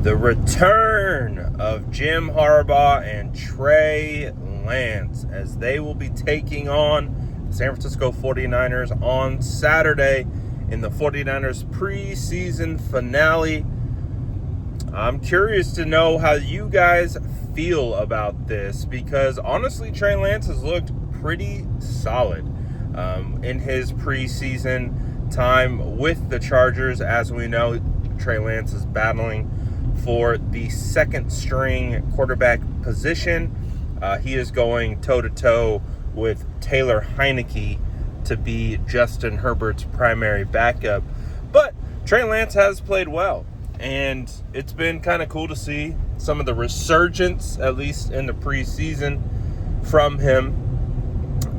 The return of Jim Harbaugh and Trey Lance as they will be taking on the San Francisco 49ers on Saturday in the 49ers preseason finale. I'm curious to know how you guys feel about this because honestly, Trey Lance has looked pretty solid in his preseason time with the Chargers. As we know, Trey Lance is battling for the second string quarterback position. He is going toe-to-toe with Taylor Heineke to be Justin Herbert's primary backup. But Trey Lance has played well, and it's been kind of cool to see some of the resurgence, at least in the preseason, from him.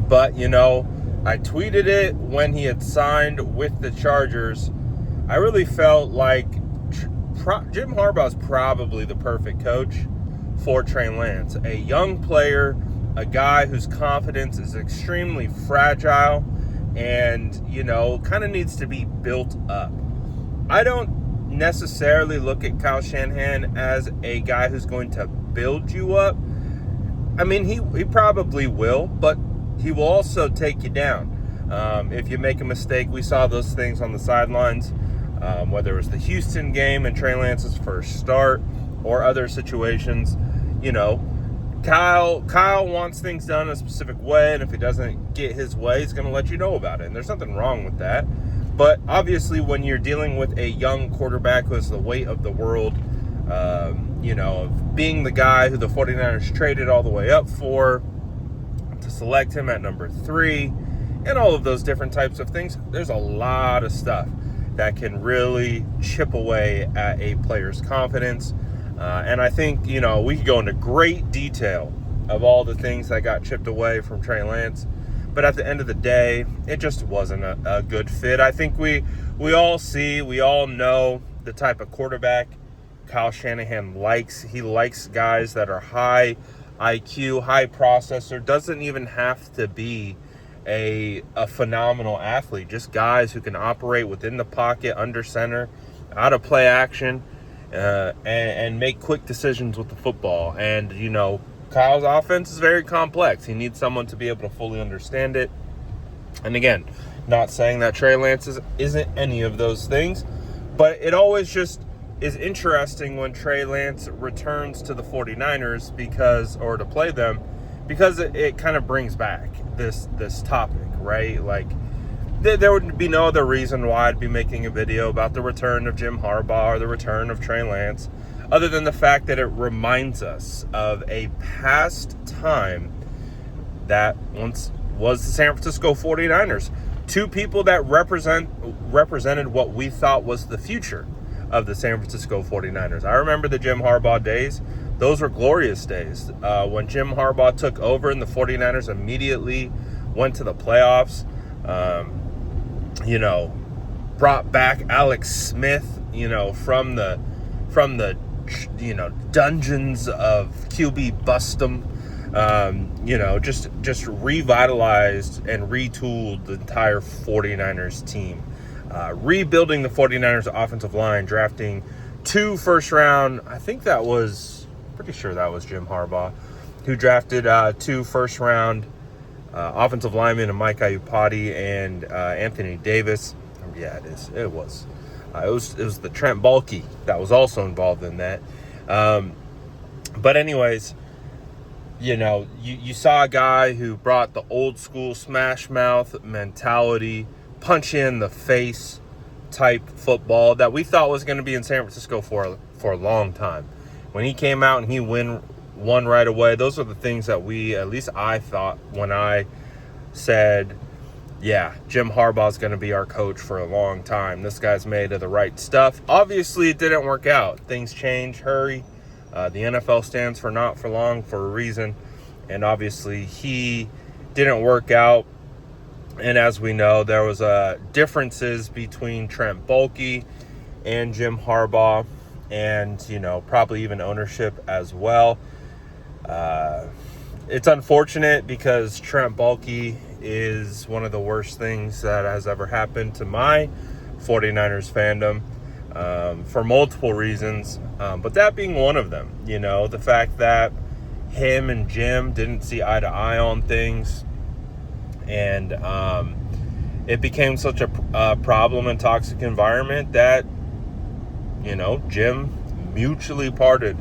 But, I tweeted it when he had signed with the Chargers. I really felt like Jim Harbaugh is probably the perfect coach for Trey Lance. A young player, a guy whose confidence is extremely fragile and, kind of needs to be built up. I don't necessarily look at Kyle Shanahan as a guy who's going to build you up. I mean, he probably will, but he will also take you down. If you make a mistake, we saw those things on the sidelines. Whether it was the Houston game and Trey Lance's first start or other situations, Kyle wants things done a specific way, and if he doesn't get his way, he's going to let you know about it. And there's nothing wrong with that. But obviously, when you're dealing with a young quarterback who has the weight of the world, of being the guy who the 49ers traded all the way up for, to select him at number 3, and all of those different types of things, there's a lot of stuff that can really chip away at a player's confidence. And I think, we could go into great detail of all the things that got chipped away from Trey Lance. But at the end of the day, it just wasn't a good fit. I think we all know the type of quarterback Kyle Shanahan likes. He likes guys that are high IQ, high processor. Doesn't even have to be a phenomenal athlete, just guys who can operate within the pocket, under center, out of play action, and make quick decisions with the football. And, Kyle's offense is very complex. He needs someone to be able to fully understand it. And again, not saying that Trey Lance isn't any of those things, but it always just is interesting when Trey Lance returns to the 49ers or to play them, because it kind of brings back this topic, right? Like, there would be no other reason why I'd be making a video about the return of Jim Harbaugh or the return of Trey Lance, other than the fact that it reminds us of a past time that once was the San Francisco 49ers. Two people that represented what we thought was the future of the San Francisco 49ers. I remember the Jim Harbaugh days. Those were glorious days. When Jim Harbaugh took over and the 49ers immediately went to the playoffs, brought back Alex Smith, from the dungeons of QB Bustum, just revitalized and retooled the entire 49ers team. Rebuilding the 49ers offensive line, drafting 2 first-round, pretty sure that was Jim Harbaugh, who drafted 2 first-round offensive linemen, and Mike Iupati and Anthony Davis. Yeah, it was the Trent Baalke that was also involved in that. But anyways, you saw a guy who brought the old school smash mouth mentality, punch in the face type football that we thought was going to be in San Francisco for a long time. When he came out and he won right away, those are the things that at least I thought when I said, yeah, Jim Harbaugh's going to be our coach for a long time. This guy's made of the right stuff. Obviously, it didn't work out. Things change, hurry. The NFL stands for not for long for a reason. And obviously, he didn't work out. And as we know, there was differences between Trent Baalke and Jim Harbaugh, and probably even ownership as well. It's unfortunate because Trent Baalke is one of the worst things that has ever happened to my 49ers fandom. for multiple reasons. But that being one of them, the fact that him and Jim didn't see eye to eye on things. And it became such a problem and toxic environment that, Jim mutually parted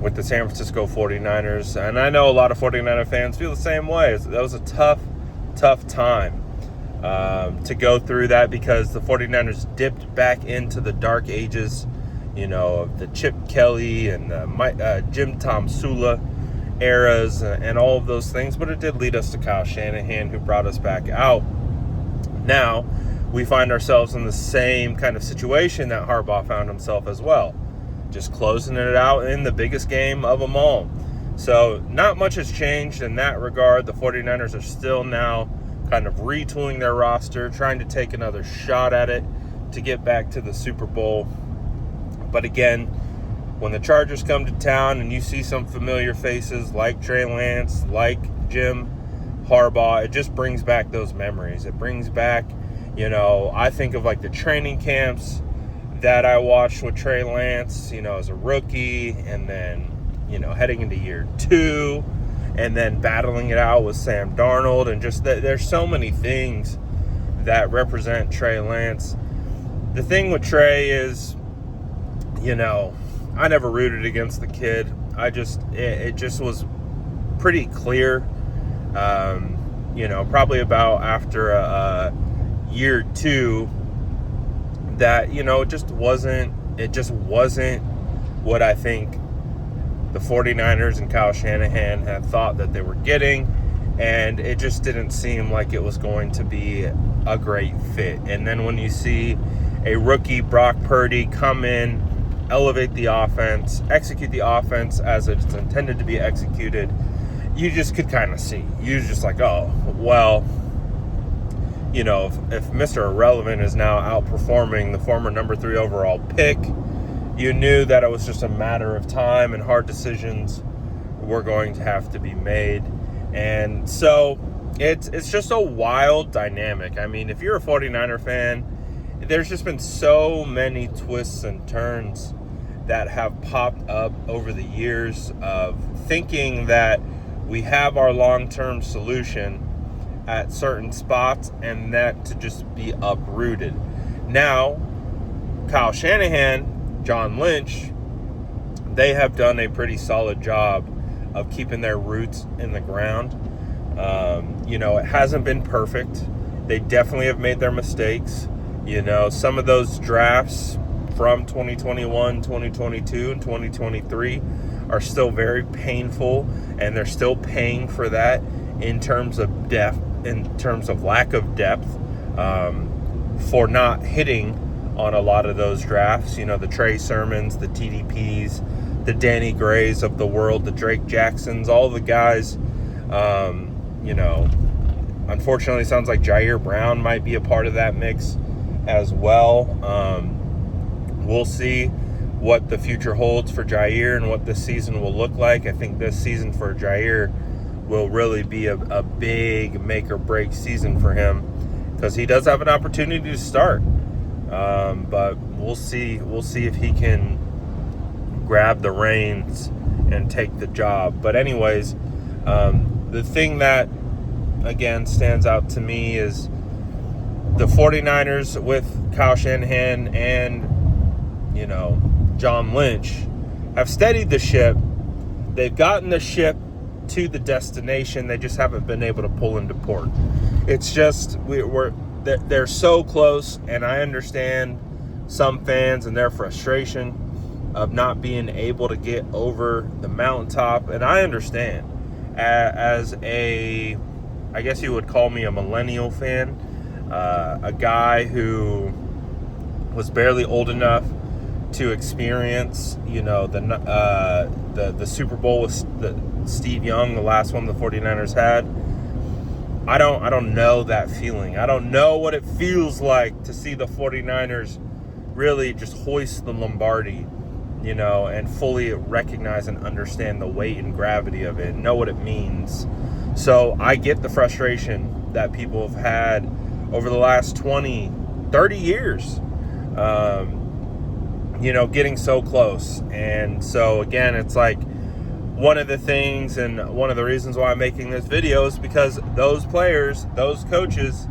with the San Francisco 49ers. And I know a lot of 49er fans feel the same way. That was a tough time to go through that, because the 49ers dipped back into the dark ages, of the Chip Kelly and Jim Tom Sula eras and all of those things. But it did lead us to Kyle Shanahan, who brought us back out. Now we find ourselves in the same kind of situation that Harbaugh found himself as well, just closing it out in the biggest game of them all. So not much has changed in that regard. The 49ers are still now kind of retooling their roster, trying to take another shot at it to get back to the Super Bowl. But again, when the Chargers come to town and you see some familiar faces like Trey Lance, like Jim Harbaugh, it just brings back those memories. It brings back, I think of like the training camps that I watched with Trey Lance, as a rookie, and then, heading into year 2, and then battling it out with Sam Darnold, and just there's so many things that represent Trey Lance. The thing with Trey is, I never rooted against the kid. It just was pretty clear, probably about after year 2, that, it just wasn't what I think the 49ers and Kyle Shanahan had thought that they were getting, and it just didn't seem like it was going to be a great fit. And then when you see a rookie Brock Purdy come in, elevate the offense, execute the offense as it's intended to be executed, you just could kind of see. You was just like, oh, well, if Mr. Irrelevant is now outperforming the former number 3 overall pick, you knew that it was just a matter of time and hard decisions were going to have to be made. And so it's just a wild dynamic. I mean, if you're a 49er fan, there's just been so many twists and turns that have popped up over the years of thinking that we have our long-term solution at certain spots and that to just be uprooted. Now, Kyle Shanahan, John Lynch, they have done a pretty solid job of keeping their roots in the ground. It hasn't been perfect. They definitely have made their mistakes. Some of those drafts from 2021, 2022, and 2023 are still very painful, and they're still paying for that in terms of depth, in terms of lack of depth, for not hitting on a lot of those drafts. The Trey Sermons, the TDPs, the Danny Grays of the world, the Drake Jacksons, all the guys. Unfortunately, it sounds like Jair Brown might be a part of that mix as well. We'll see what the future holds for Jair and what this season will look like. I think this season for Jair will really be a big make or break season for him, because he does have an opportunity to start. But we'll see if he can grab the reins and take the job. But anyways, the thing that again stands out to me is the 49ers with Kyle Shanahan and John Lynch have steadied the ship. They've gotten the ship to the destination. They just haven't been able to pull into port. It's just they're so close, and I understand some fans and their frustration of not being able to get over the mountaintop, and I understand. As I guess you would call me a millennial fan, a guy who was barely old enough to experience, the Super Bowl with Steve Young, the last one the 49ers had. I don't know that feeling. I don't know what it feels like to see the 49ers really just hoist the Lombardi, and fully recognize and understand the weight and gravity of it, know what it means. So I get the frustration that people have had over the last 20, 30 years. getting so close. And so, again, it's like one of the things and one of the reasons why I'm making this video is because those players, those coaches,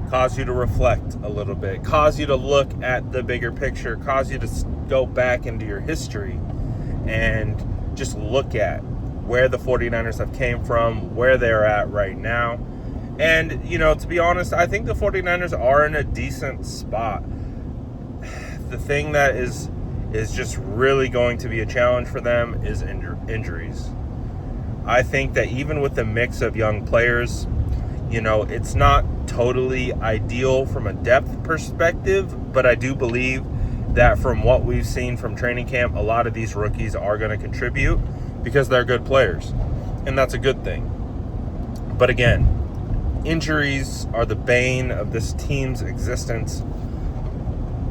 cause you to reflect a little bit, cause you to look at the bigger picture, cause you to go back into your history and just look at where the 49ers have came from, where they're at right now. And, to be honest, I think the 49ers are in a decent spot. The thing that is just really going to be a challenge for them is injuries. I think that even with the mix of young players, it's not totally ideal from a depth perspective, but I do believe that from what we've seen from training camp, a lot of these rookies are going to contribute because they're good players, and that's a good thing. But again, injuries are the bane of this team's existence,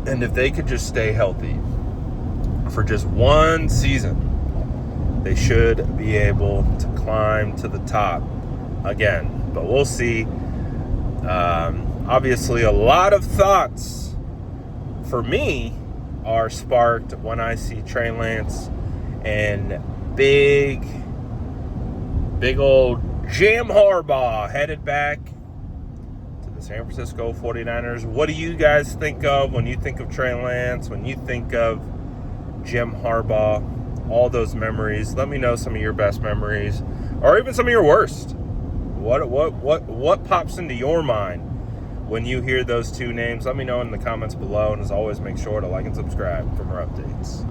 and if they could just stay healthy for just one season, they should be able to climb to the top again. But we'll see. Obviously, a lot of thoughts for me are sparked when I see Trey Lance and big old Jim Harbaugh headed back to the San Francisco 49ers. What do you guys think of when you think of Trey Lance, when you think of Jim Harbaugh, all those memories? Let me know some of your best memories, or even some of your worst. What pops into your mind when you hear those two names? Let me know in the comments below, and as always, make sure to like and subscribe for more updates.